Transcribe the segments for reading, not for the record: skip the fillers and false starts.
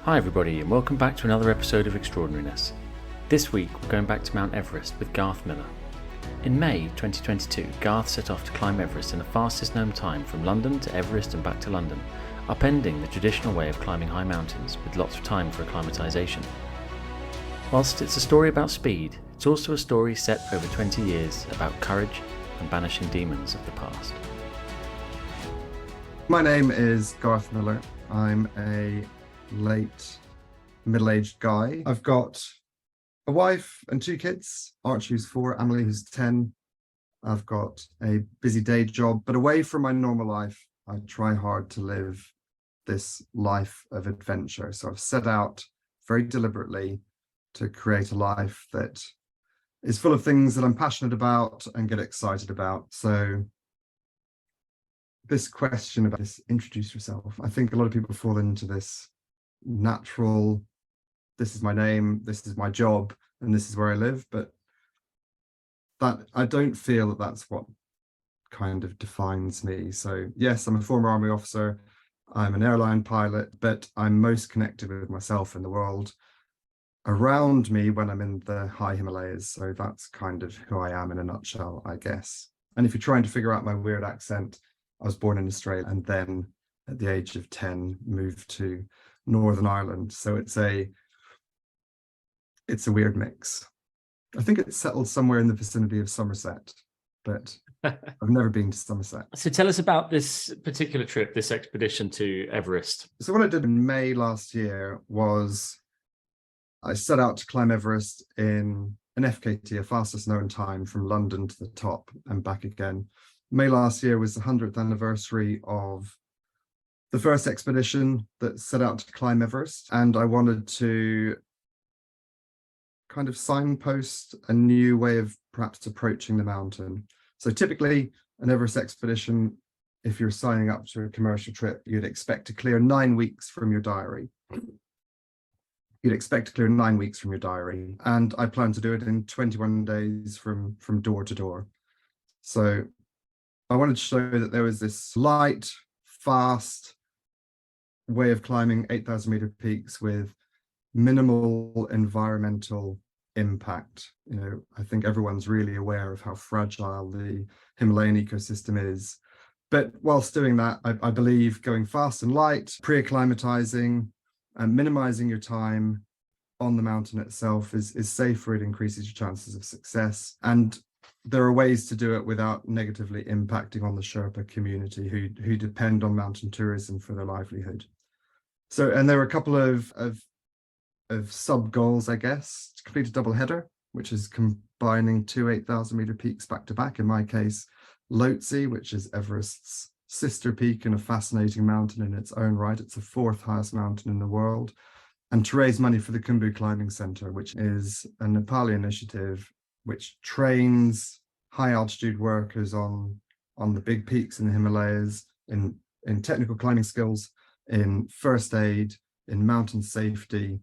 Hi everybody and welcome back to another episode of Extraordinariness. This week we're going back to Mount Everest with Garth Miller. In May 2022, Garth set off to climb Everest in the fastest known time from London to Everest and back to London, upending the traditional way of climbing high mountains with lots of time for acclimatisation. Whilst it's a story about speed, it's also a story set over 20 years about courage and banishing demons of the past. My name is Garth Miller. I'm a late middle-aged guy. I've got a wife and two kids, Archie who's 4, Emily who's 10. I've got a busy day job, but away from my normal life, I try hard to live this life of adventure. So I've set out very deliberately to create a life that is full of things that I'm passionate about and get excited about. So this question about this, introduce yourself. I think a lot of people fall into this natural, this is my name, this is my job, and this is where I live. But that I don't feel that that's what kind of defines me. So yes, I'm a former army officer. I'm an airline pilot, but I'm most connected with myself and the world around me when I'm in the high Himalayas. So that's kind of who I am in a nutshell, I guess. And if you're trying to figure out my weird accent, I was born in Australia and then at the age of 10 moved to Northern Ireland. So it's a weird mix. I think it's settled somewhere in the vicinity of Somerset, but I've never been to Somerset. So tell us about this particular trip, this expedition to Everest. So what I did in May last year was I set out to climb Everest in an FKT, a fastest known time, from London to the top and back again. May last year was the 100th anniversary of the first expedition that set out to climb Everest, and I wanted to kind of signpost a new way of perhaps approaching the mountain. So typically an Everest expedition, if you're signing up to a commercial trip, you'd expect to clear 9 weeks from your diary. You'd expect to clear 9 weeks from your diary, and I plan to do it in 21 days from door to door. So I wanted to show that there was this light, fast way of climbing 8,000 meter peaks with minimal environmental impact. You know, I think everyone's really aware of how fragile the Himalayan ecosystem is. But whilst doing that, I believe going fast and light, pre-acclimatizing and minimizing your time on the mountain itself is safer. It increases your chances of success. And there are ways to do it without negatively impacting on the Sherpa community who depend on mountain tourism for their livelihood. So, and there are a couple of sub goals, I guess. To complete a double header, which is combining 2 8,000 meter peaks back to back. In my case, Lhotse, which is Everest's sister peak and a fascinating mountain in its own right. It's the 4th highest mountain in the world. And to raise money for the Khumbu Climbing Center, which is a Nepali initiative which trains high altitude workers on the big peaks in the Himalayas, in technical climbing skills, in first aid, in mountain safety.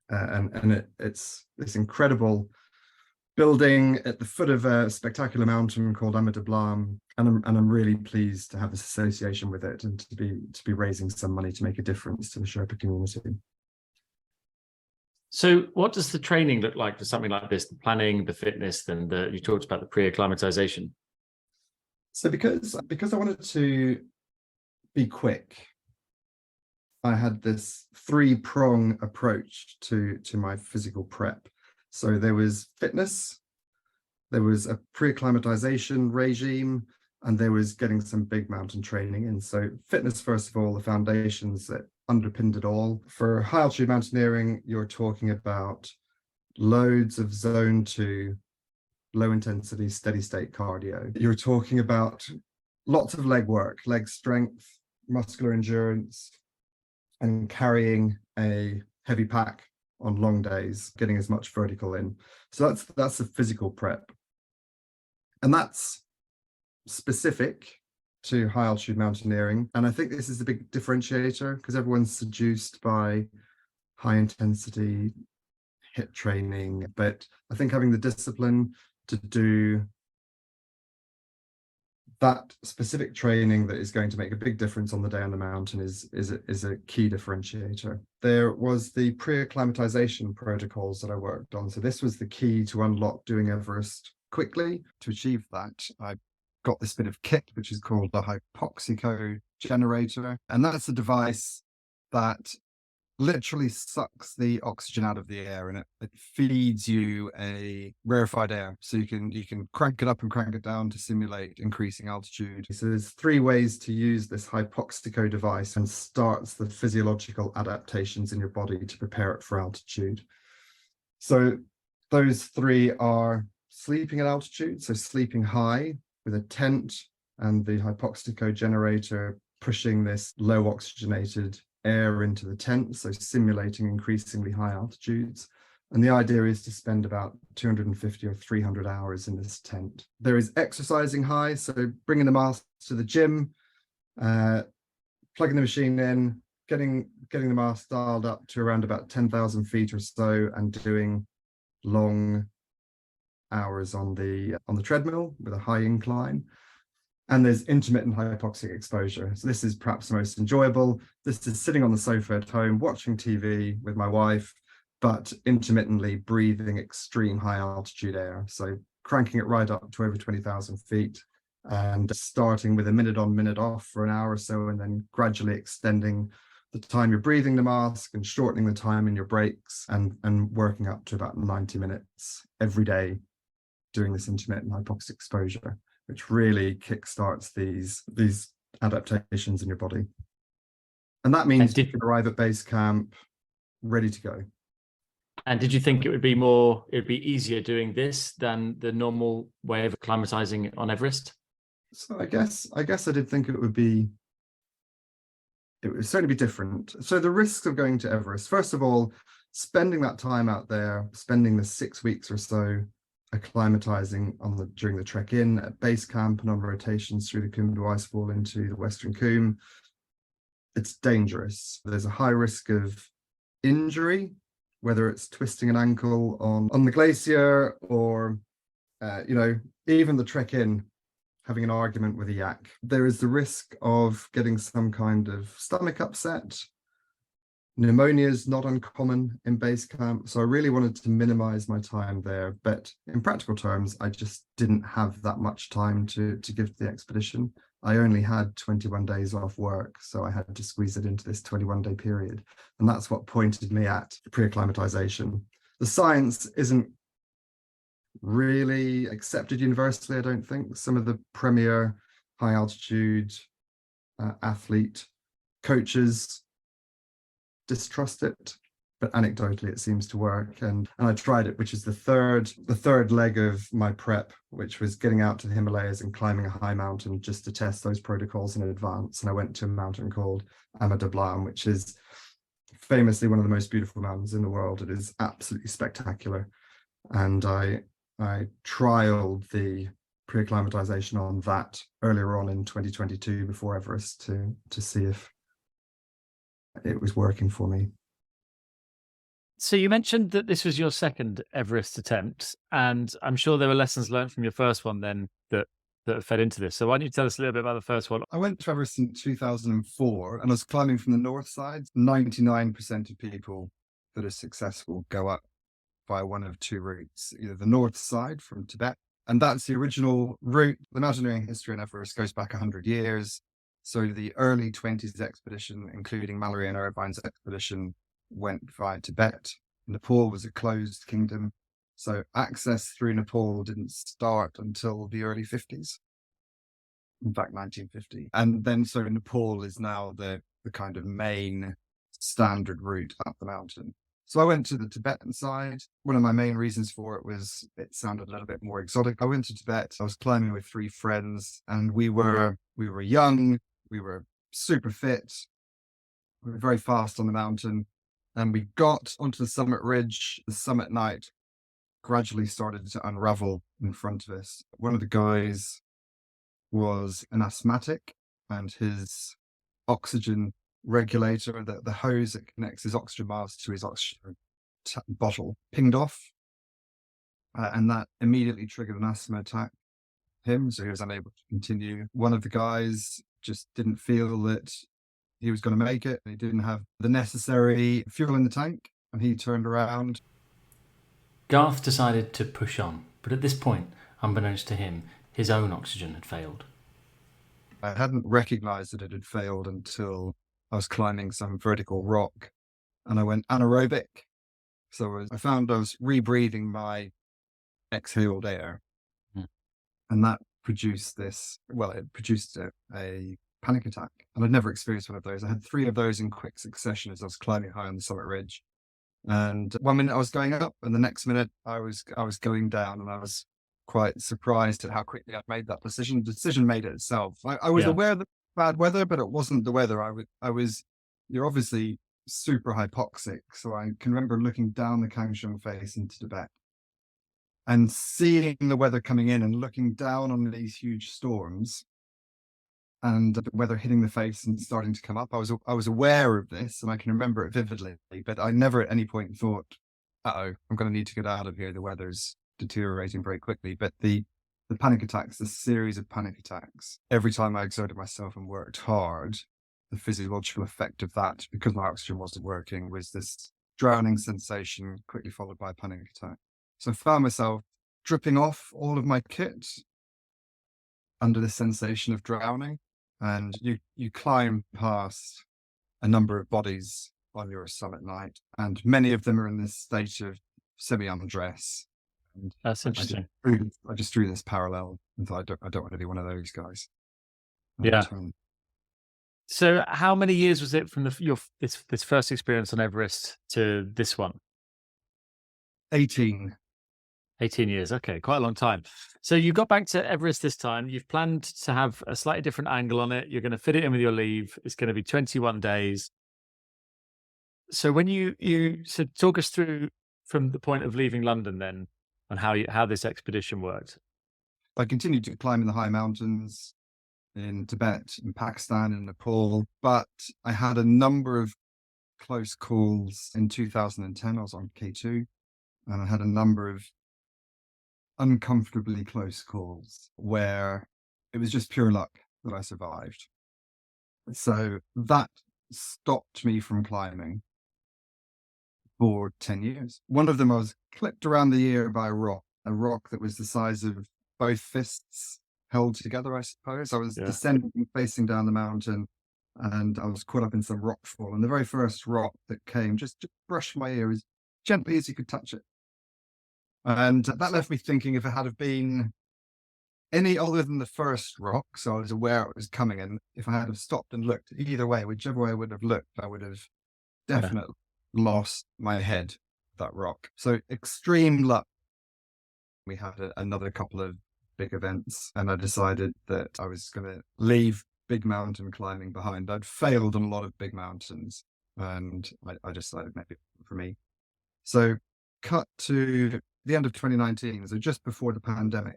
And it's this incredible building at the foot of a spectacular mountain called Ama Dablam, and I'm really pleased to have this association with it and to be raising some money to make a difference to the Sherpa community. So what does the training look like for something like this? The planning, the fitness, and you talked about the pre-acclimatization. So because I wanted to be quick, I had this 3-prong approach to my physical prep. So there was fitness, there was a pre-acclimatization regime, and there was getting some big mountain training in. So fitness, first of all, the foundations that underpinned it all. For high altitude mountaineering, you're talking about loads of zone 2, low intensity, steady state cardio. You're talking about lots of leg work, leg strength, muscular endurance, and carrying a heavy pack on long days, getting as much vertical in. So that's a physical prep. And that's specific to high altitude mountaineering. And I think this is a big differentiator because everyone's seduced by high intensity HIIT training. But I think having the discipline to do that specific training that is going to make a big difference on the day on the mountain is a key differentiator. There was the pre-acclimatization protocols that I worked on. So this was the key to unlock doing Everest quickly. To achieve that, I got this bit of kit, which is called the hypoxico generator. And that's a device that literally sucks the oxygen out of the air, and it feeds you a rarefied air. So you can crank it up and crank it down to simulate increasing altitude. So there's 3 ways to use this hypoxico device, and starts the physiological adaptations in your body to prepare it for altitude. So those 3 are sleeping at altitude, so sleeping high with a tent and the hypoxico generator pushing this low oxygenated air into the tent, so simulating increasingly high altitudes. And the idea is to spend about 250 or 300 hours in this tent. There is exercising high, so bringing the mask to the gym, plugging the machine in, getting the mask dialed up to around about 10,000 feet or so, and doing long hours on the treadmill with a high incline. And there's intermittent hypoxic exposure. So this is perhaps the most enjoyable. This is sitting on the sofa at home, watching TV with my wife, but intermittently breathing extreme high altitude air. So cranking it right up to over 20,000 feet, and starting with a minute on, minute off for an hour or so, and then gradually extending the time you're breathing the mask and shortening the time in your breaks, and working up to about 90 minutes every day doing this intermittent hypoxic exposure, which really kickstarts these adaptations in your body. And that means you can arrive at base camp ready to go. And did you think it'd be easier doing this than the normal way of acclimatizing on Everest? So I guess I did think it would certainly be different. So the risks of going to Everest, first of all, spending that time out there, spending the 6 weeks or so acclimatizing during the trek in, at base camp, and on rotations through the Khumbu Icefall into the Western Khum, it's dangerous. There's a high risk of injury, whether it's twisting an ankle on the glacier, or even the trek in, having an argument with a yak. There is the risk of getting some kind of stomach upset. Pneumonia is not uncommon in base camp, so I really wanted to minimize my time there. But in practical terms, I just didn't have that much time to give to the expedition. I only had 21 days off work, so I had to squeeze it into this 21-day period. And that's what pointed me at pre-acclimatization. The science isn't really accepted universally, I don't think. Some of the premier high altitude athlete coaches distrust it, but anecdotally it seems to work. And I tried it, which is the third leg of my prep, which was getting out to the Himalayas and climbing a high mountain just to test those protocols in advance. And I went to a mountain called Ama Dablam, which is famously one of the most beautiful mountains in the world. It is absolutely spectacular. And I trialed the pre-acclimatization on that earlier on in 2022 before Everest to see if it was working for me. So you mentioned that this was your second Everest attempt, and I'm sure there were lessons learned from your first one then that fed into this. So why don't you tell us a little bit about the first one? I went to Everest in 2004, and I was climbing from the north side. 99% of people that are successful go up by one of 2 routes, either the north side from Tibet, and that's the original route. The mountaineering history in Everest goes back 100 years. So the early 20s expedition, including Mallory and Irvine's expedition, went via Tibet. Nepal was a closed kingdom, so access through Nepal didn't start until the early 50s. In fact, 1950. And then so Nepal is now the kind of main standard route up the mountain. So I went to the Tibetan side. One of my main reasons for it was it sounded a little bit more exotic. I went to Tibet. I was climbing with 3 friends, and we were young. We were super fit. We were very fast on the mountain, and we got onto the summit ridge. The summit night gradually started to unravel in front of us. One of the guys was an asthmatic, and his oxygen regulator, the hose that connects his oxygen mask to his oxygen bottle, pinged off, and that immediately triggered an asthma attack. him, so he was unable to continue. One of the guys just didn't feel that he was going to make it. He didn't have the necessary fuel in the tank, and he turned around. Garth decided to push on, but at this point, unbeknownst to him, his own oxygen had failed. I hadn't recognized that it had failed until I was climbing some vertical rock, and I went anaerobic. So I found I was rebreathing my exhaled air, and that produced this. Well, it produced a panic attack, and I'd never experienced one of those. I had 3 of those in quick succession as I was climbing high on the summit ridge. And one minute I was going up, and the next minute I was going down, and I was quite surprised at how quickly I'd made that decision. The decision made it itself. I was aware of the bad weather, but it wasn't the weather. You're obviously super hypoxic. So I can remember looking down the Kangshung face into Tibet and seeing the weather coming in and looking down on these huge storms and the weather hitting the face and starting to come up. I was aware of this, and I can remember it vividly, but I never at any point thought, I'm going to need to get out of here. The weather's deteriorating very quickly. But the panic attacks, the series of panic attacks, every time I exerted myself and worked hard, the physiological effect of that, because my oxygen wasn't working, was this drowning sensation, quickly followed by a panic attack. So I found myself dripping off all of my kit under the sensation of drowning. And you climb past a number of bodies on your summit night, and many of them are in this state of semi-undress. That's interesting. I just drew this parallel and thought, I don't want to be one of those guys. Yeah. So how many years was it from this first experience on Everest to this one? 18 years. Okay, quite a long time. So you got back to Everest this time. You've planned to have a slightly different angle on it. You're going to fit it in with your leave. It's going to be 21 days. So when so talk us through from the point of leaving London then, on how this expedition worked. I continued to climb in the high mountains in Tibet, in Pakistan, in Nepal, but I had a number of close calls in 2010. I was on K2, and I had a number of uncomfortably close calls where it was just pure luck that I survived. So that stopped me from climbing for 10 years. One of them, I was clipped around the ear by a rock that was the size of both fists held together, I suppose. I was descending, facing down the mountain, and I was caught up in some rock fall. And the very first rock that came just brushed my ear as gently as you could touch it. And that left me thinking, if it had have been any other than the first rock, so I was aware it was coming, and if I had have stopped and looked either way, whichever way I would have looked, I would have definitely lost my head, that rock. So extreme luck. We had another couple of big events, and I decided that I was going to leave big mountain climbing behind. I'd failed on a lot of big mountains, and I decided maybe for me. So cut to the end of 2019, so just before the pandemic,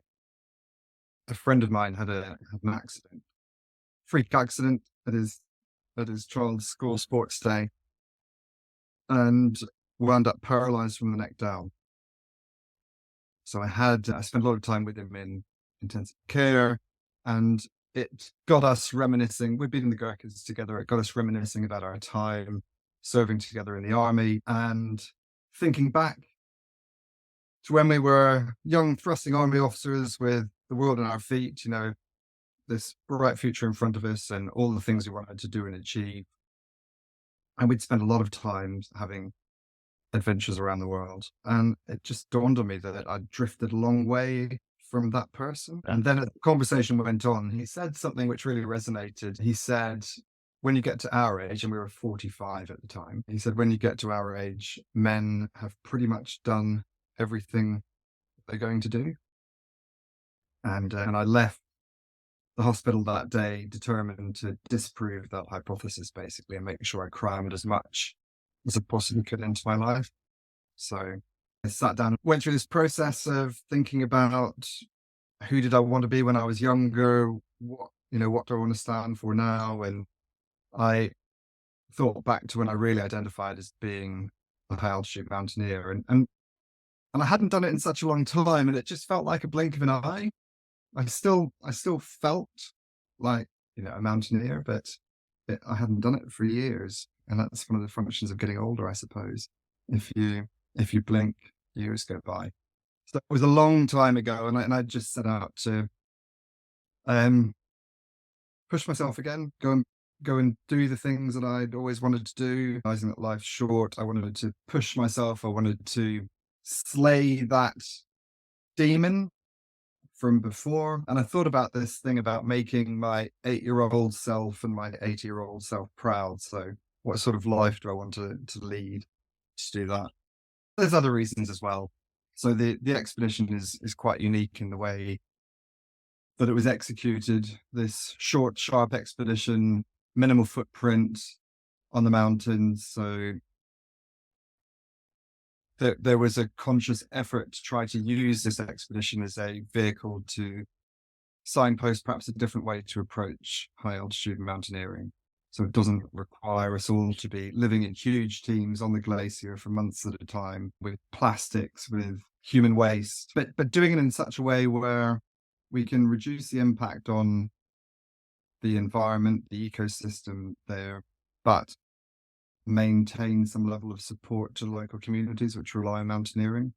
a friend of mine had an accident, freak accident at his child's school sports day, and wound up paralyzed from the neck down. So I spent a lot of time with him in intensive care, and it got us reminiscing. We'd been in the Gurkhas together. It got us reminiscing about our time serving together in the army, and thinking back to when we were young, thrusting army officers with the world on our feet, this bright future in front of us and all the things we wanted to do and achieve. And we'd spent a lot of time having adventures around the world. And it just dawned on me that I'd drifted a long way from that person. And then as the conversation went on, he said something which really resonated. He said, when you get to our age, and we were 45 at the time, he said, when you get to our age, men have pretty much done everything they're going to do. And I left the hospital that day determined to disprove that hypothesis, basically, and make sure I crammed as much as I possibly could into my life. So I sat down, went through this process of thinking about who did I want to be when I was younger, what do I want to stand for now? And I thought back to when I really identified as being a high altitude mountaineer, and I hadn't done it in such a long time, and it just felt like a blink of an eye. I still felt like, a mountaineer, but I hadn't done it for years, and that's one of the functions of getting older, I suppose. If you blink, years go by. So it was a long time ago, and I just set out to um push myself again, go and do the things that I'd always wanted to do, realizing that life's short. I wanted to push myself. I wanted to slay that demon from before. And I thought about this thing about making my 8-year-old self and my 80-year-old self proud. So what sort of life do I want to lead to do that? There's other reasons as well. So the expedition is quite unique in the way that it was executed. This short, sharp expedition, minimal footprint on the mountains. So there was a conscious effort to try to use this expedition as a vehicle to signpost perhaps a different way to approach high altitude mountaineering. So it doesn't require us all to be living in huge teams on the glacier for months at a time with plastics, with human waste, but doing it in such a way where we can reduce the impact on the environment, the ecosystem there, but maintain some level of support to local communities which rely on mountaineering.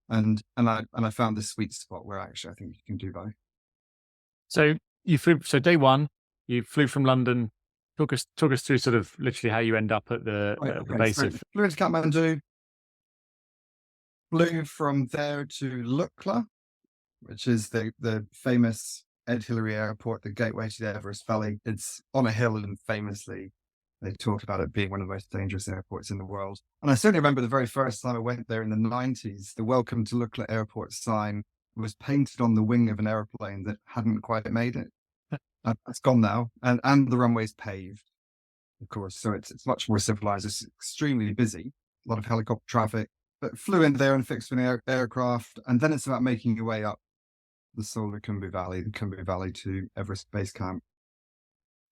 And I found this sweet spot where actually I think you can do both. So you flew. So day one, you flew from London. Talk us through sort of literally how you end up at the base of. Flew into Kathmandu, flew from there to Lukla, which is the famous Ed Hillary Airport, the gateway to the Everest Valley. It's on a hill, and famously they talk about it being one of the most dangerous airports in the world. And I certainly remember the very first time I went there in the 90s, the Welcome to Lukla Airport sign was painted on the wing of an airplane that hadn't quite made it. It's gone now, and the runway's paved, of course, so it's much more civilized. It's extremely busy, a lot of helicopter traffic, but flew in there and fixed an aircraft, and then it's about making your way up the Solar Khumbu Valley, the Khumbu Valley to Everest Base Camp.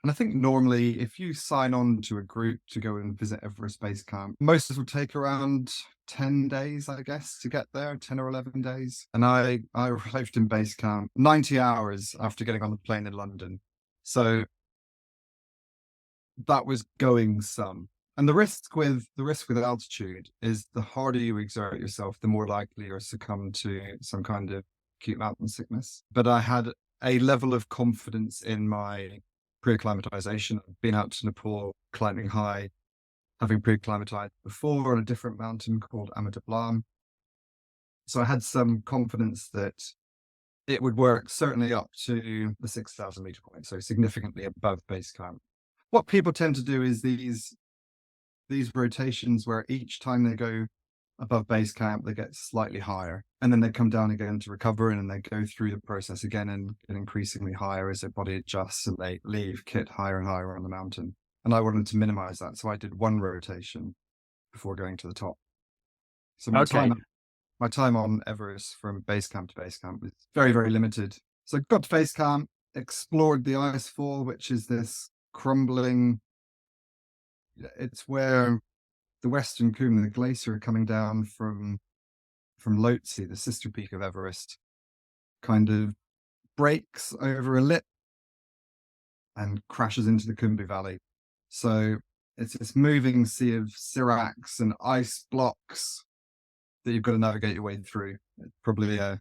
And I think normally if you sign on to a group to go and visit Everest Base Camp, most of us will take around 10 days, I guess, to get there, 10 or 11 days. And I arrived in base camp 90 hours after getting on the plane in London. So that was going some. And the risk with altitude is the harder you exert yourself, the more likely you're succumb to some kind of acute mountain sickness. But I had a level of confidence in my pre-acclimatization. I've been out to Nepal climbing high, having pre-acclimatized before on a different mountain called Amitaplam. So I had some confidence that it would work, certainly up to the 6,000 meter point, so significantly above base camp. What people tend to do is these rotations where each time they go above base camp, they get slightly higher, and then they come down again to recover, and then they go through the process again and get increasingly higher as their body adjusts, and they leave kit higher and higher on the mountain. And I wanted to minimize that, so I did one rotation before going to the top. So my time on Everest from base camp to base camp was very, very limited. So I got to base camp, explored the ice fall, which is this crumbling. It's where the Western Cwm, the glacier coming down from Lhotse, the sister peak of Everest, kind of breaks over a lip and crashes into the Khumbu Valley. So it's this moving sea of seracs and ice blocks that you've got to navigate your way through. Probably the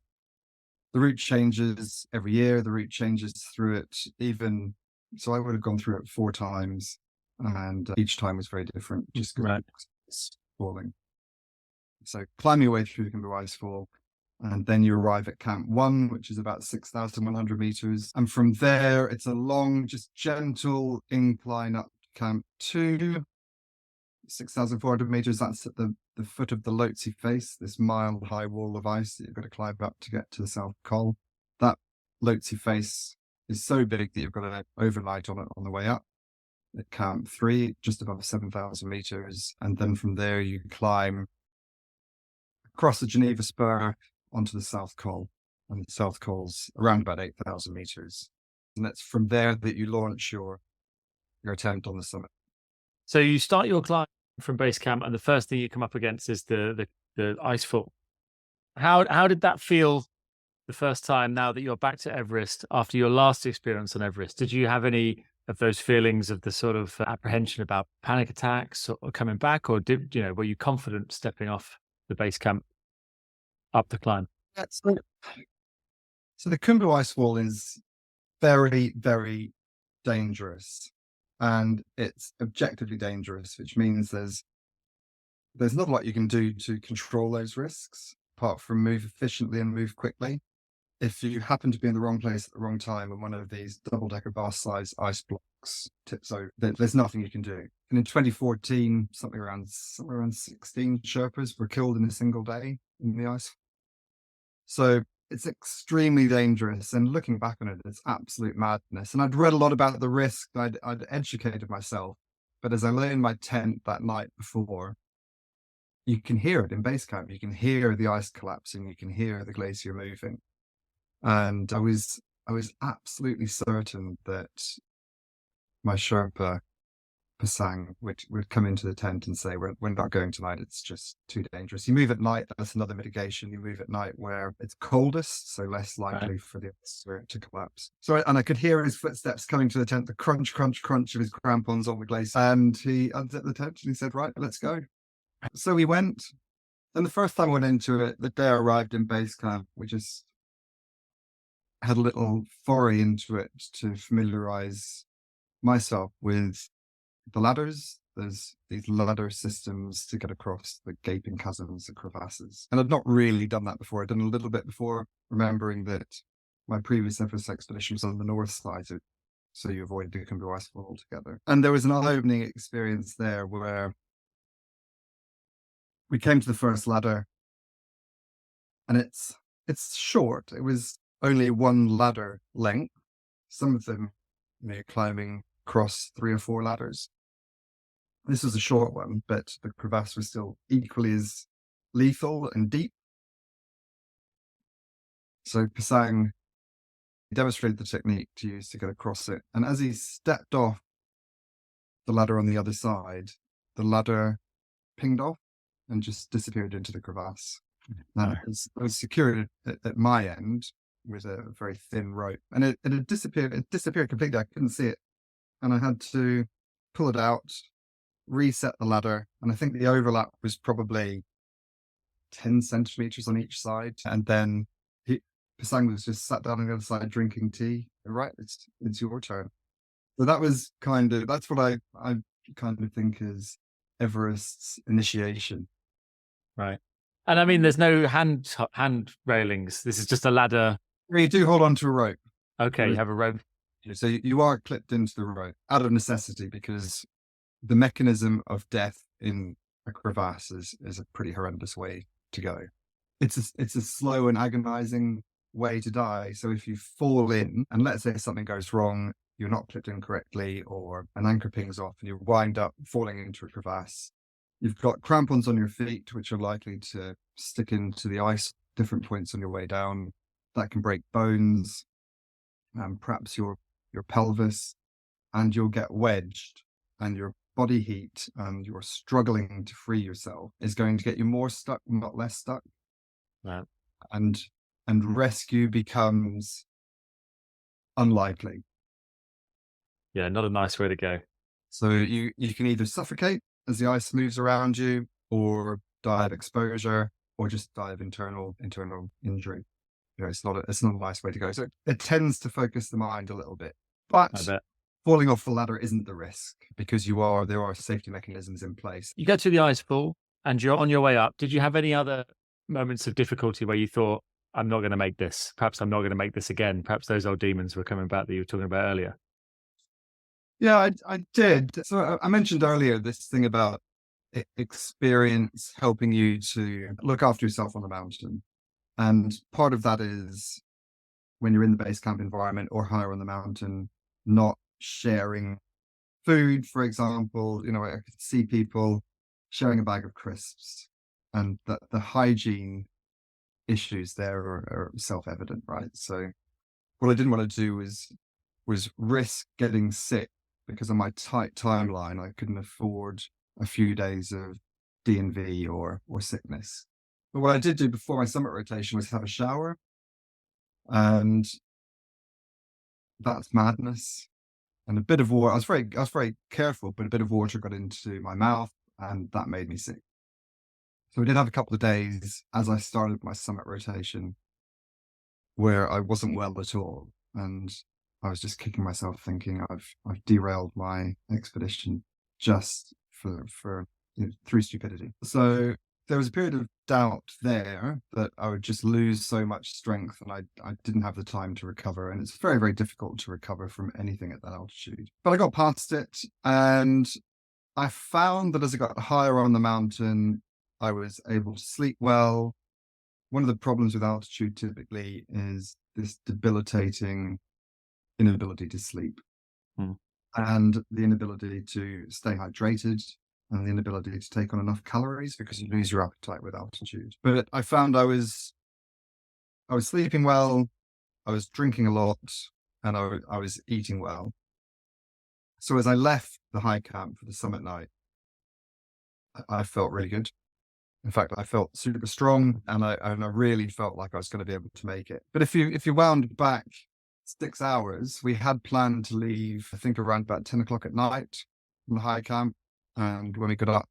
route changes every year. The route changes through it even. So I would have gone through it 4 times, and each time was very different. Just right. Falling. So climb your way through the Khumbu Icefall, and then you arrive at Camp 1, which is about 6,100 meters. And from there, it's a long, just gentle incline up to Camp 2, 6,400 meters. That's at the foot of the Lhotse face, this mile-high wall of ice that you've got to climb up to get to the South Col. That Lhotse face is so big that you've got to overnight on it on the way up. At Camp 3, just above 7,000 meters. And then from there, you climb across the Geneva Spur onto the South Col. And the South Col's around about 8,000 meters. And it's from there that you launch your attempt on the summit. So you start your climb from base camp, and the first thing you come up against is the ice fall. How did that feel the first time now that you're back to Everest after your last experience on Everest, did you have any of those feelings of the sort of apprehension about panic attacks or coming back, or were you confident stepping off the base camp up the climb? That's so the Khumbu ice wall is very, very dangerous, and it's objectively dangerous, which means there's not a lot you can do to control those risks apart from move efficiently and move quickly. If you happen to be in the wrong place at the wrong time and one of these double-decker bus-sized ice blocks tips over, there's nothing you can do. And in 2014, somewhere around 16 Sherpas were killed in a single day in the ice. So it's extremely dangerous. And looking back on it, it's absolute madness. And I'd read a lot about the risk. I'd educated myself. But as I lay in my tent that night before, you can hear it in base camp. You can hear the ice collapsing. You can hear the glacier moving. And I was absolutely certain that my Sherpa, Pasang, would come into the tent and say, we're not going tonight. It's just too dangerous. You move at night. That's another mitigation. You move at night where it's coldest, so less likely for the ice to collapse. So, and I could hear his footsteps coming to the tent, the crunch, crunch, crunch of his crampons on the glacier. And he unzipped the tent and he said, right, let's go. So we went. And the first time I went into it, the day I arrived in base camp, we just had a little foray into it to familiarize myself with the ladders. There's these ladder systems to get across the gaping chasms and crevasses. And I'd not really done that before. I'd done a little bit before, remembering that my previous Everest expedition was on the north side, so you avoid the Khumbu Icefall altogether. And there was an eye-opening experience there where we came to the first ladder, and it's short. It was only one ladder length. Some of them, climbing across 3 or 4 ladders. This was a short one, but the crevasse was still equally as lethal and deep. So Pasang demonstrated the technique to use to get across it. And as he stepped off the ladder on the other side, the ladder pinged off and just disappeared into the crevasse. Now, it was secured at my end with a very thin rope, and it had disappeared. It disappeared completely. I couldn't see it, and I had to pull it out, reset the ladder, and I think the overlap was probably 10 centimeters on each side. And then Pasang was just sat down on the other side drinking tea. Right, it's your turn. So that's what I kind of think is Everest's initiation. Right. And I mean, there's no hand railings. This is just a ladder. You do hold on to a rope. Okay, you have a rope. So you are clipped into the rope out of necessity, because the mechanism of death in a crevasse is a pretty horrendous way to go. It's a slow and agonizing way to die. So if you fall in, and let's say something goes wrong, you're not clipped in correctly, or an anchor pings off and you wind up falling into a crevasse, you've got crampons on your feet, which are likely to stick into the ice at different points on your way down. That can break bones, and perhaps your pelvis, and you'll get wedged, and your body heat and you're struggling to free yourself is going to get you more stuck, not less stuck. Right. And rescue becomes unlikely. Yeah, not a nice way to go. So you can either suffocate as the ice moves around you, or die of exposure, or just die of internal injury. It's not a nice way to go. So it tends to focus the mind a little bit. But falling off the ladder isn't the risk, because there are safety mechanisms in place. You get to the ice fall and you're on your way up. Did you have any other moments of difficulty where you thought, I'm not going to make this? Perhaps I'm not going to make this again. Perhaps those old demons were coming back that you were talking about earlier. Yeah, I did. So I mentioned earlier this thing about experience helping you to look after yourself on the mountain. And part of that is when you're in the base camp environment or higher on the mountain, not sharing food, for example. I could see people sharing a bag of crisps, and that the hygiene issues there are self-evident, right? So what I didn't want to do was risk getting sick, because on my tight timeline, I couldn't afford a few days of D&V or sickness. But what I did do before my summit rotation was have a shower. And that's madness. And a bit of water, I was very careful, but a bit of water got into my mouth and that made me sick. So we did have a couple of days as I started my summit rotation where I wasn't well at all. And I was just kicking myself thinking I've derailed my expedition just for through stupidity. So there was a period of doubt there that I would just lose so much strength and I didn't have the time to recover. And it's very, very difficult to recover from anything at that altitude. But I got past it and I found that as I got higher on the mountain, I was able to sleep well. One of the problems with altitude typically is this debilitating inability to sleep and the inability to stay hydrated and the inability to take on enough calories because you lose your appetite with altitude. But I found I was sleeping well, I was drinking a lot, and I was eating well. So as I left the high camp for the summit night, I felt really good. In fact, I felt super strong and I really felt like I was going to be able to make it. But if you wound back 6 hours, we had planned to leave, I think around about 10 o'clock at night from the high camp. And when we got up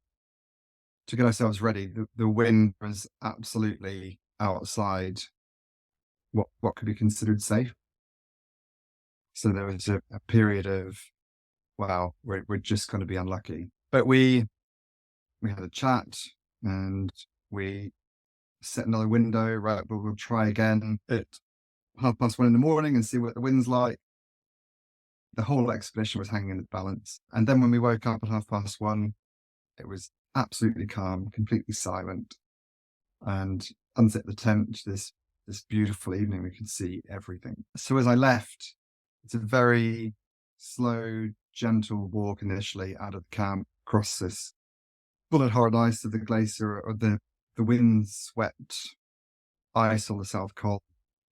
to get ourselves ready, the wind was absolutely outside what could be considered safe. So there was a period of, wow, we're just going to be unlucky. But we had a chat and we set another window, right? But we'll try again at 1:30 in the morning and see what the wind's like. The whole expedition was hanging in the balance. And then when we woke up at 1:30, it was absolutely calm, completely silent. And unzip the tent, this beautiful evening, we could see everything. So as I left, it's a very slow, gentle walk initially out of the camp, across this bullet hard ice of the glacier or the wind-swept ice on the South Col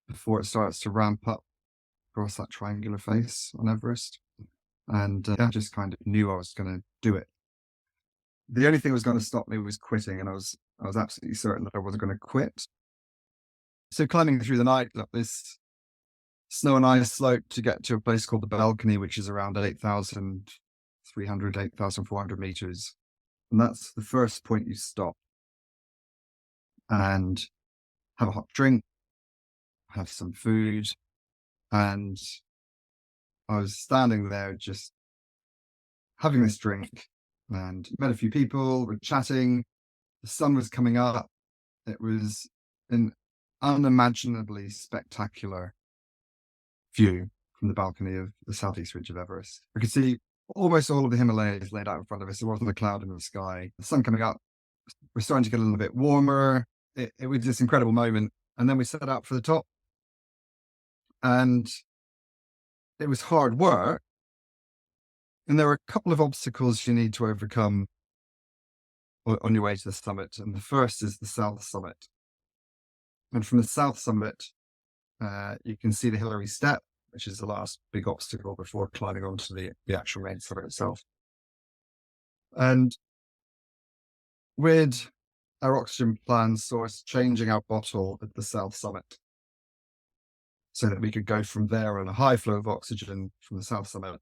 before it starts to ramp up across that triangular face on Everest. And I just kind of knew I was going to do it. The only thing that was going to stop me was quitting, and I was absolutely certain that I wasn't going to quit. So climbing through the night up this snow and ice slope to get to a place called the Balcony, which is around 8,300, 8,400 meters. And that's the first point you stop and have a hot drink, have some food. And I was standing there just having this drink and met a few people, we're chatting. The sun was coming up. It was an unimaginably spectacular view from the balcony of the southeast ridge of Everest. I could see almost all of the Himalayas laid out in front of us. There wasn't a cloud in the sky. The sun coming up. We're starting to get a little bit warmer. It was this incredible moment. And then we set out for the top. And it was hard work. And there were a couple of obstacles you need to overcome on your way to the summit. And the first is the South Summit. And from the South Summit, you can see the Hillary Step, which is the last big obstacle before climbing onto the actual main summit itself. And with our oxygen plan source changing our bottle at the South Summit so that we could go from there on a high flow of oxygen from the South Summit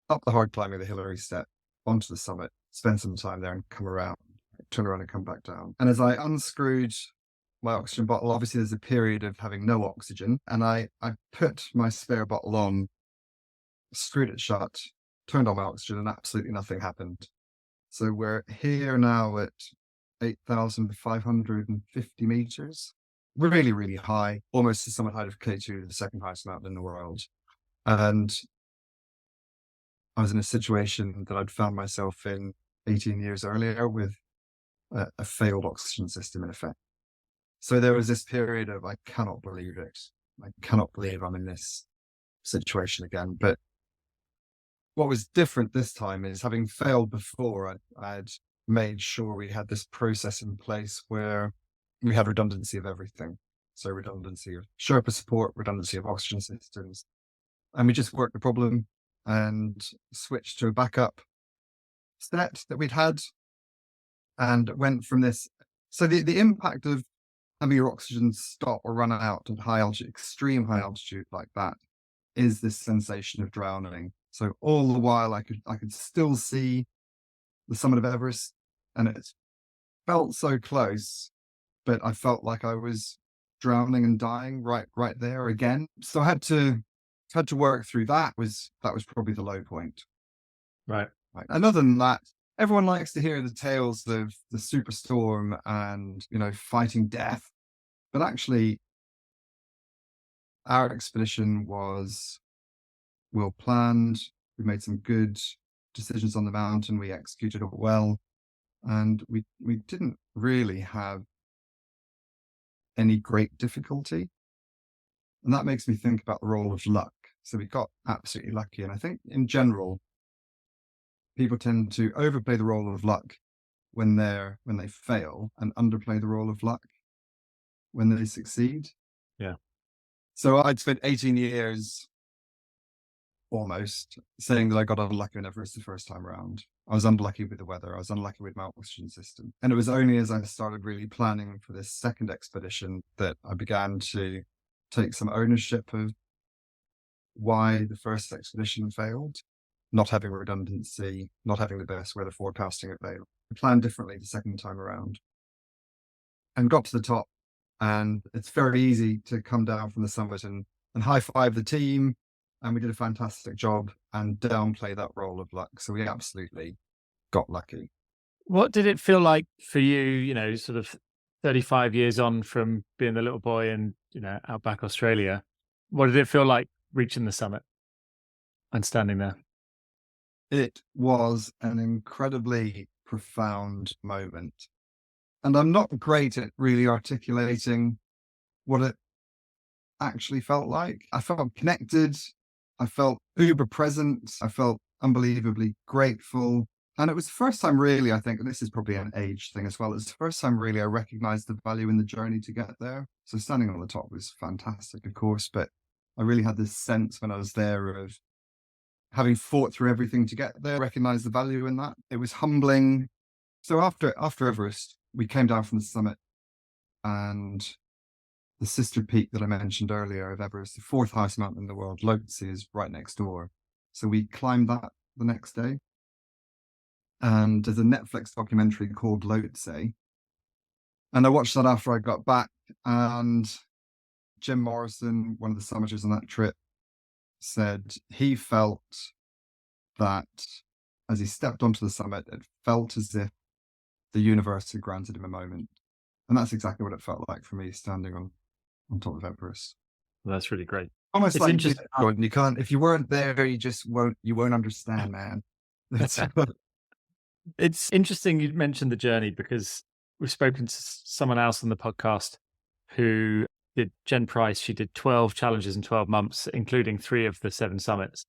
up the hard climbing of the Hillary Step onto the summit, spend some time there and come around, turn around and come back down. And as I unscrewed my oxygen bottle, obviously there's a period of having no oxygen, and I put my spare bottle on, screwed it shut, turned on my oxygen, and absolutely nothing happened. So we're here now at 8,550 meters. We're really, really high, almost the summit height of K2, the second highest mountain in the world. And I was in a situation that I'd found myself in 18 years earlier with a failed oxygen system in effect. So there was this period of, I cannot believe it. I cannot believe I'm in this situation again. But what was different this time is, having failed before, I'd made sure we had this process in place where we had redundancy of everything. So redundancy of Sherpa support, redundancy of oxygen systems. And we just worked the problem and switched to a backup set that we'd had and went from this. So the impact of having your oxygen stop or run out at high altitude, extreme high altitude like that, is this sensation of drowning. So all the while I could still see the summit of Everest, and it felt so close, but I felt like I was drowning and dying right there again. So I had to work through that. That was probably the low point. Right. And other than that, everyone likes to hear the tales of the superstorm and, fighting death. But actually, our expedition was well planned. We made some good decisions on the mountain. We executed it well. And we didn't really have any great difficulty. And that makes me think about the role of luck. So we got absolutely lucky. And I think in general, people tend to overplay the role of luck when they fail, and underplay the role of luck when they succeed. Yeah. So I'd spent 18 years almost saying that I got unlucky on Everest the first time around. I was unlucky with the weather. I was unlucky with my oxygen system. And it was only as I started really planning for this second expedition that I began to take some ownership of why the first expedition failed. Not having redundancy, not having the best weather forecasting available. I planned differently the second time around and got to the top. And it's very easy to come down from the summit and high five the team. And we did a fantastic job and downplay that role of luck. So we absolutely got lucky. What did it feel like for you, sort of 35 years on from being the little boy in, outback Australia? What did it feel like reaching the summit and standing there? It was an incredibly profound moment. And I'm not great at really articulating what it actually felt like. I felt connected. I felt uber present. I felt unbelievably grateful. And it was the first time really, I think, and this is probably an age thing as well, it's the first time really I recognized the value in the journey to get there. So standing on the top was fantastic, of course, but I really had this sense when I was there of having fought through everything to get there, recognize the value in that. It was humbling. So after Everest, we came down from the summit, and the sister peak that I mentioned earlier of Everest, the fourth highest mountain in the world, Lhotse, is right next door. So we climbed that the next day. And there's a Netflix documentary called Lhotse. And I watched that after I got back. And Jim Morrison, one of the summiters on that trip, said he felt that as he stepped onto the summit, it felt as if the universe had granted him a moment. And that's exactly what it felt like for me standing on top of Everest. Well, that's really great. Almost It's like interesting. you can't, if you weren't there, you won't understand, man. It's interesting you mentioned the journey, because we've spoken to someone else on the podcast who did Jen Price. She did 12 challenges in 12 months, including 3 of the 7 summits.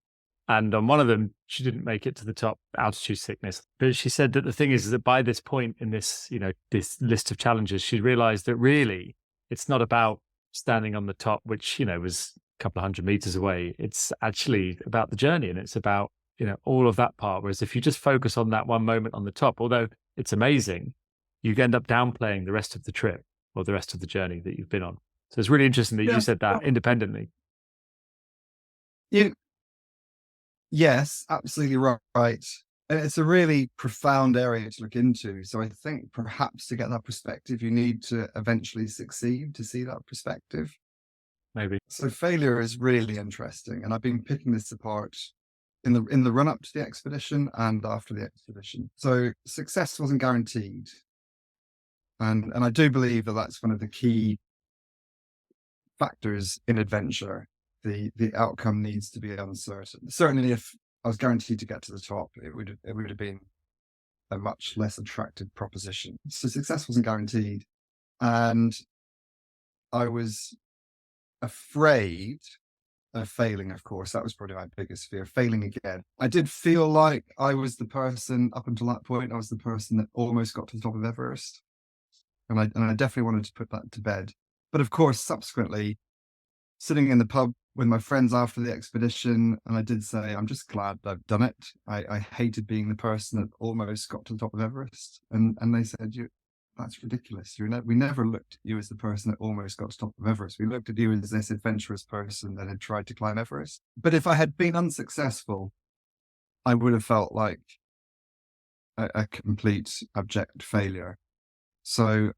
And on one of them, she didn't make it to the top, altitude sickness. But she said that the thing is that by this point in this, this list of challenges, she realized that really it's not about standing on the top, which, was a couple of 100 meters away. It's actually about the journey, and it's about, all of that part. Whereas if you just focus on that one moment on the top, although it's amazing, you end up downplaying the rest of the trip or the rest of the journey that you've been on. So it's really interesting that you said that independently. Yes, absolutely right. And it's a really profound area to look into. So I think perhaps to get that perspective, you need to eventually succeed to see that perspective. Maybe. So failure is really interesting. And I've been picking this apart in the run up to the expedition and after the expedition. So success wasn't guaranteed. And I do believe that that's one of the key factors in adventure. The outcome needs to be uncertain. Certainly, if I was guaranteed to get to the top, it would have been a much less attractive proposition. So success wasn't guaranteed, and I was afraid of failing. Of course, that was probably my biggest fear, failing again. I did feel like I was the person up until that point. I was the person that almost got to the top of Everest, and I definitely wanted to put that to bed. But of course, subsequently, sitting in the pub with my friends after the expedition, and I did say, I'm just glad I've done it. I hated being the person that almost got to the top of Everest. And they said, that's ridiculous. We never looked at you as the person that almost got to top of Everest. We looked at you as this adventurous person that had tried to climb Everest. But if I had been unsuccessful, I would have felt like a complete abject failure. So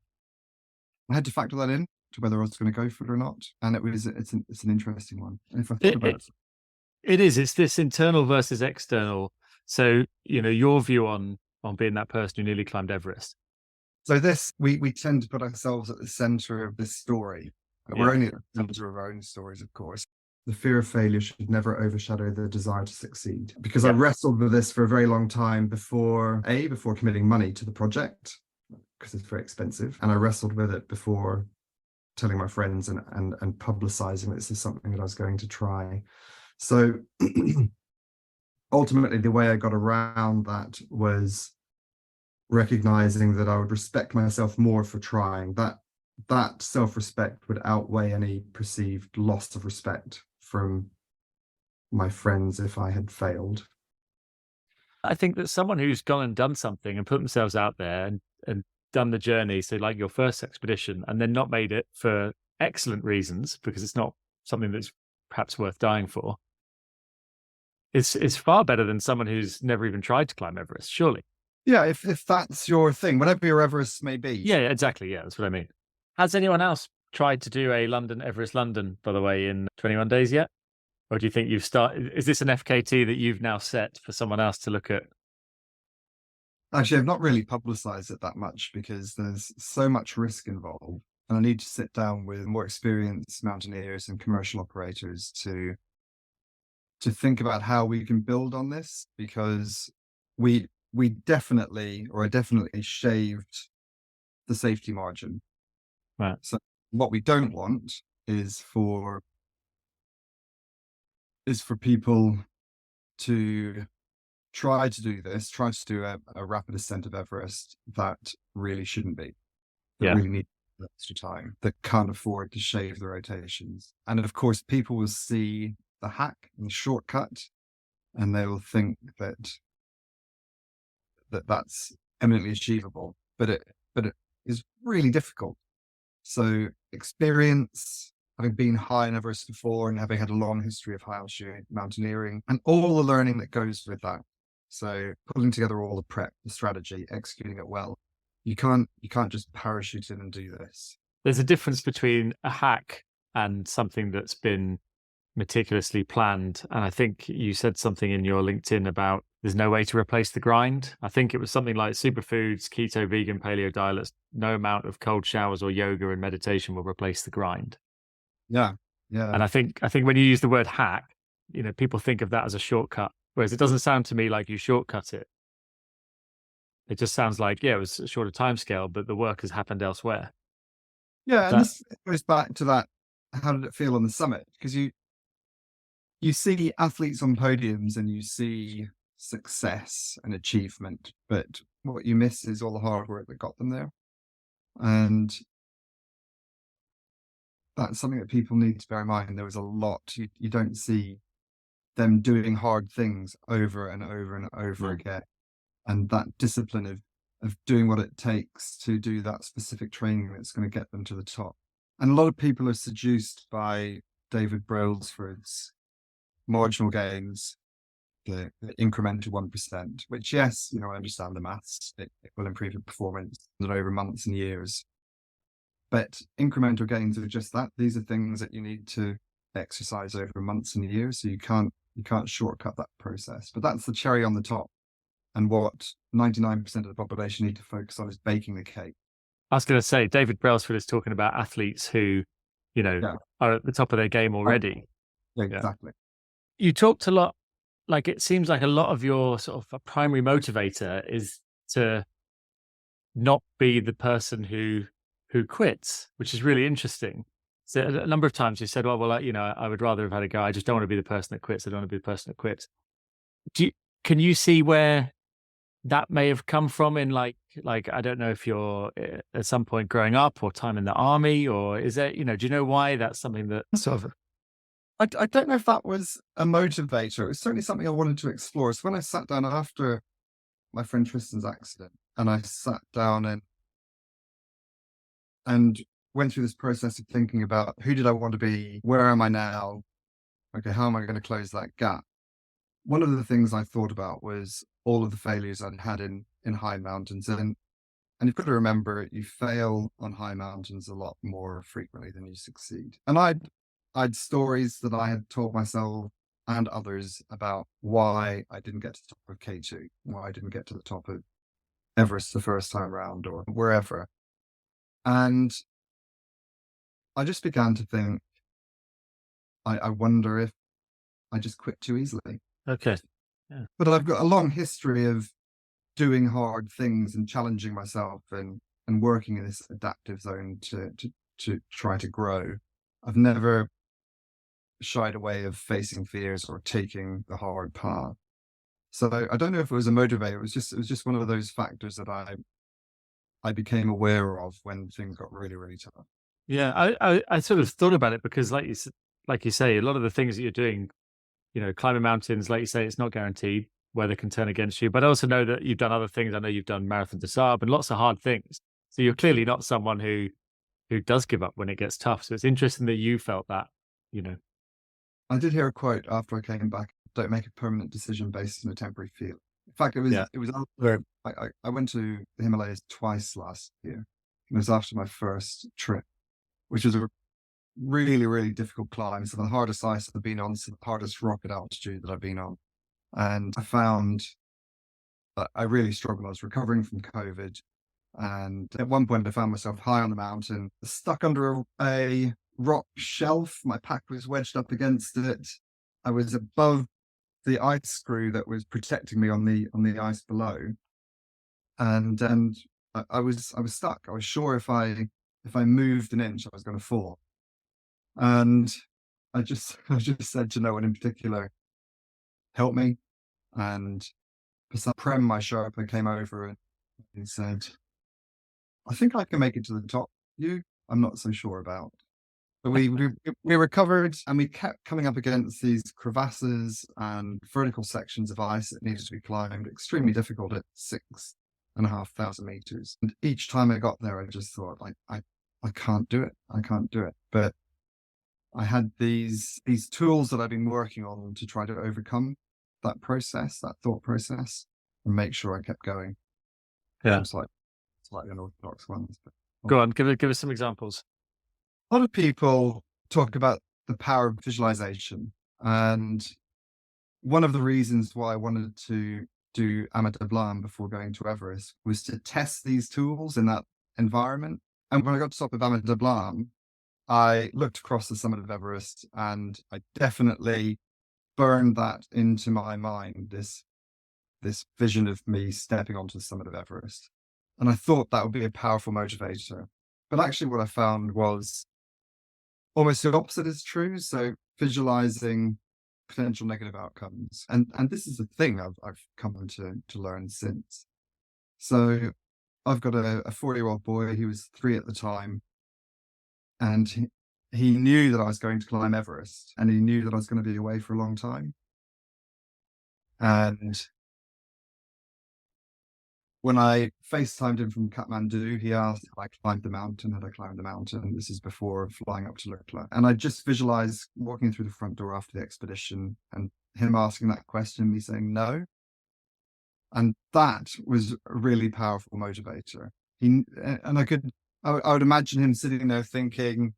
I had to factor that in to whether I was going to go for it or not. And it's an interesting one. And if I thought about it is, it's this internal versus external. So, your view on being that person who nearly climbed Everest. So we tend to put ourselves at the center of this story. We're only at the center of our own stories, of course. The fear of failure should never overshadow the desire to succeed. Because I wrestled with this for a very long time before committing money to the project, because it's very expensive. And I wrestled with it before telling my friends and publicizing that this is something that I was going to try. So ultimately, the way I got around that was recognizing that I would respect myself more for trying. That self-respect would outweigh any perceived loss of respect from my friends if I had failed. I think that someone who's gone and done something and put themselves out there and done the journey, so like your first expedition, and then not made it for excellent reasons, because it's not something that's perhaps worth dying for, it's far better than someone who's never even tried to climb Everest, surely. Yeah, if that's your thing, whatever your Everest may be. Yeah, exactly. Yeah, that's what I mean. Has anyone else tried to do a Everest London, by the way, in 21 days yet? Or do you think you've started? Is this an FKT that you've now set for someone else to look at? Actually, I've not really publicized it that much because there's so much risk involved. And I need to sit down with more experienced mountaineers and commercial operators to think about how we can build on this, because I definitely shaved the safety margin. Right. So what we don't want is for people to try to do a rapid ascent of Everest that really shouldn't be. That really need extra time, that can't afford to shave the rotations. And of course, people will see the hack and the shortcut, and they will think that's eminently achievable, but it is really difficult. So experience, having been high in Everest before and having had a long history of high altitude mountaineering and all the learning that goes with that. So pulling together all the prep, the strategy, executing it well. You can't just parachute in and do this. There's a difference between a hack and something that's been meticulously planned. And I think you said something in your LinkedIn about there's no way to replace the grind. I think it was something like superfoods, keto, vegan, paleo diets, no amount of cold showers or yoga and meditation will replace the grind. Yeah. And I think when you use the word hack, people think of that as a shortcut, whereas it doesn't sound to me like you shortcut it. It just sounds like, it was a shorter timescale, but the work has happened elsewhere. Yeah, and this goes back to that. How did it feel on the summit? Because you see athletes on podiums and you see success and achievement, but what you miss is all the hard work that got them there. And that's something that people need to bear in mind. There was a lot. You don't see them doing hard things over and over and over again. And that discipline of doing what it takes to do that specific training that's going to get them to the top. And a lot of people are seduced by David Brailsford's marginal gains, the incremental 1%, which, yes, I understand the maths. It will improve your performance over months and years. But incremental gains are just that. These are things that you need to exercise over months and years. So you can't shortcut that process. But that's the cherry on the top. And what 99% of the population need to focus on is baking the cake. I was going to say, David Brailsford is talking about athletes who, are at the top of their game already. Yeah, exactly. You talked a lot, like it seems like a lot of your sort of primary motivator is to not be the person who quits, which is really interesting. So a number of times you said, I would rather have had a go. I just don't want to be the person that quits. I don't want to be the person that quits. Can you see where that may have come from in like I don't know if you're at some point growing up or time in the army, or is there, do you know why that's something that sort of... I don't know if that was a motivator. It was certainly something I wanted to explore. So when I sat down after my friend Tristan's accident and I sat down and and went through this process of thinking about who did I want to be? Where am I now? Okay, how am I going to close that gap? One of the things I thought about was all of the failures I'd had in high mountains. And you've got to remember, you fail on high mountains a lot more frequently than you succeed. And I'd stories that I had told myself and others about why I didn't get to the top of K2, why I didn't get to the top of Everest the first time around or wherever. And I just began to think, I wonder if I just quit too easily. Okay. Yeah. But I've got a long history of doing hard things and challenging myself and working in this adaptive zone to try to grow. I've never shied away of facing fears or taking the hard path. So I don't know if it was a motivator. It was just one of those factors that I became aware of when things got really, really tough. Yeah, I sort of thought about it because, like you say, a lot of the things that you're doing, climbing mountains, like you say, it's not guaranteed. Weather can turn against you, but I also know that you've done other things. I know you've done marathon to Saab and lots of hard things. So you're clearly not someone who does give up when it gets tough. So it's interesting that you felt that. I did hear a quote after I came back: "Don't make a permanent decision based on a temporary feel." In fact, it was after I went to the Himalayas twice last year. It was after my first trip, which was a really, really difficult climb. So the hardest ice I've been on, so the hardest rock at altitude that I've been on. And I found that I really struggled. I was recovering from COVID. And at one point I found myself high on the mountain, stuck under a rock shelf. My pack was wedged up against it. I was above the ice screw that was protecting me on the ice below. And I was stuck. I was sure if I moved an inch, I was going to fall. And I just said to no one in particular, help me. And Prem, my Sherpa, came over and he said, I think I can make it to the top. I'm not so sure about. But we recovered, and we kept coming up against these crevasses and vertical sections of ice that needed to be climbed, extremely difficult at 6,500 meters. And each time I got there, I just thought, I can't do it. I can't do it. But I had these tools that I've been working on to try to overcome that process, that thought process, and make sure I kept going. Yeah. It's slightly unorthodox ones. But go on, give us some examples. A lot of people talk about the power of visualization. And one of the reasons why I wanted to do Amet de Blanc before going to Everest was to test these tools in that environment. And when I got to the top of Amet de Blanc, I looked across the summit of Everest and I definitely burned that into my mind, this vision of me stepping onto the summit of Everest. And I thought that would be a powerful motivator. But actually what I found was almost the opposite is true. So visualizing potential negative outcomes. And this is the thing I've come to learn since. So I've got a 4-year-old boy. He was 3 at the time. And he knew that I was going to climb Everest, and he knew that I was going to be away for a long time. And when I FaceTimed him from Kathmandu, he asked if I climbed the mountain. Had I climbed the mountain? This is before flying up to Lukla. And I just visualized walking through the front door after the expedition and him asking that question, me saying no. And that was a really powerful motivator. I would imagine him sitting there thinking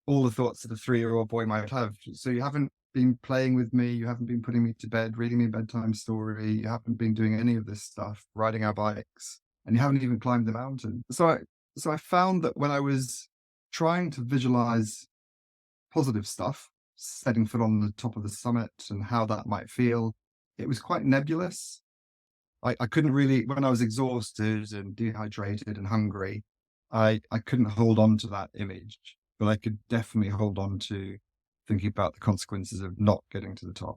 all the thoughts that a 3-year-old boy might have. So you haven't been playing with me, you haven't been putting me to bed, reading me a bedtime story, you haven't been doing any of this stuff, riding our bikes, and you haven't even climbed the mountain. So I found that when I was trying to visualize positive stuff, setting foot on the top of the summit and how that might feel, it was quite nebulous. I couldn't really, when I was exhausted and dehydrated and hungry, I couldn't hold on to that image, but I could definitely hold on to thinking about the consequences of not getting to the top.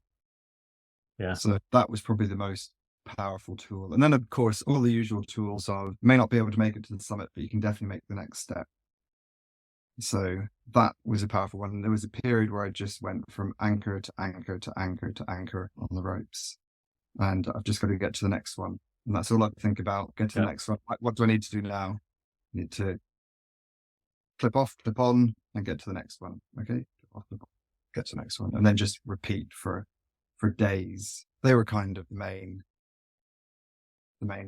Yeah. So that was probably the most powerful tool. And then, of course, all the usual tools of may not be able to make it to the summit, but you can definitely make the next step. So that was a powerful one. And there was a period where I just went from anchor to anchor to anchor to anchor on the ropes. And I've just got to get to the next one. And that's all I think about. Get to the next one. What do I need to do now? I need to clip off, clip on, and get to the next one. Okay, clip off, clip on, get to the next one, and then just repeat for days. They were kind of the main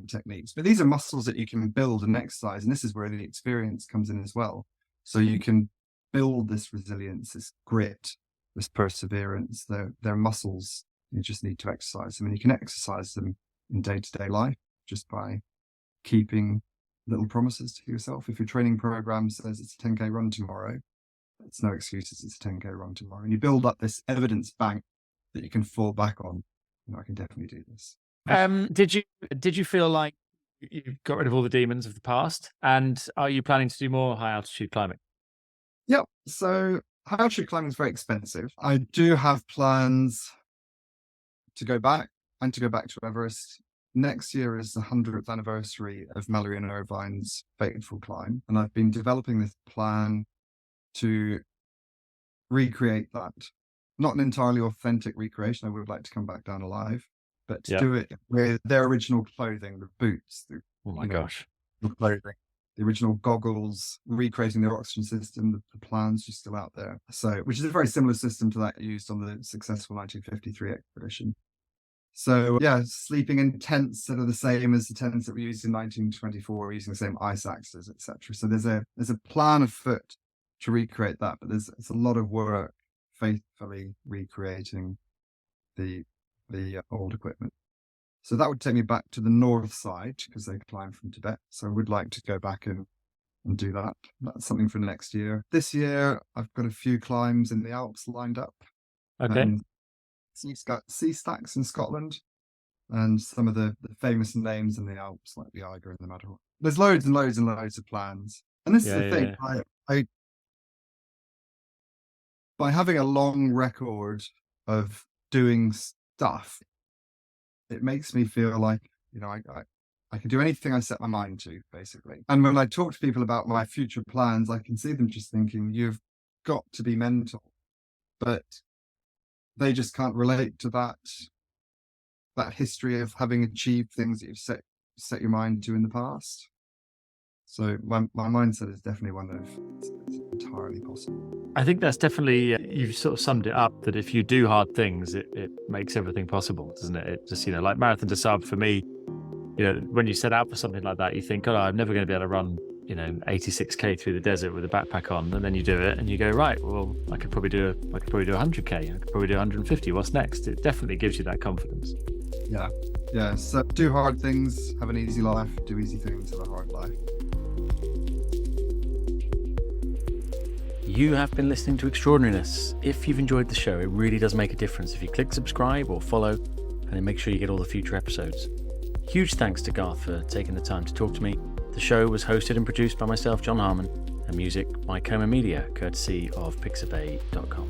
techniques. But these are muscles that you can build and exercise, and this is where the experience comes in as well. So you can build this resilience, this grit, this perseverance. They're muscles. You just need to exercise them, and you can exercise them in day-to-day life just by keeping little promises to yourself. If your training program says it's a 10K run tomorrow, it's no excuses, it's a 10K run tomorrow. And you build up this evidence bank that you can fall back on. I can definitely do this. Did you feel like you got rid of all the demons of the past? And are you planning to do more high altitude climbing? Yep. So high altitude climbing is very expensive. I do have plans to go back to Everest. Next year is the 100th anniversary of Mallory and Irvine's fateful climb. And I've been developing this plan to recreate that. Not an entirely authentic recreation. I would like to come back down alive, but to do it with their original clothing, the boots, the clothing, the original goggles, recreating their oxygen system. The plans are still out there. So, which is a very similar system to that used on the successful 1953 expedition. So yeah, sleeping in tents that are the same as the tents that we used in 1924, using the same ice axes, etc. So there's a plan afoot to recreate that, but it's a lot of work faithfully recreating the old equipment. So that would take me back to the north side because they climb from Tibet. So I would like to go back and do that. That's something for next year. This year, I've got a few climbs in the Alps lined up. Okay. Sea stacks in Scotland, and some of the famous names in the Alps, like the Eiger and the Matterhorn. There's loads and loads and loads of plans. And this is the thing. I by having a long record of doing stuff, it makes me feel like, I can do anything I set my mind to, basically. And when I talk to people about my future plans, I can see them just thinking, you've got to be mental. But they just can't relate to that history of having achieved things that you've set your mind to in the past. So my mindset is definitely one of it's entirely possible. I think that's definitely, you've sort of summed it up, that if you do hard things, it makes everything possible, doesn't it? It just, like Marathon des Sables for me, when you set out for something like that, you think, oh, I'm never going to be able to run 86K through the desert with a backpack on, and then you do it and you go, right, well, I could probably do 100K, I could probably do 150. What's next? It definitely gives you that confidence. Yeah. So do hard things, have an easy life. Do easy things, have a hard life. You have been listening to Extraordinariness. If you've enjoyed the show, it really does make a difference if you click subscribe or follow, and then make sure you get all the future episodes. Huge thanks to Garth for taking the time to talk to me. The show was hosted and produced by myself, John Harmon, and music by Coma Media, courtesy of pixabay.com.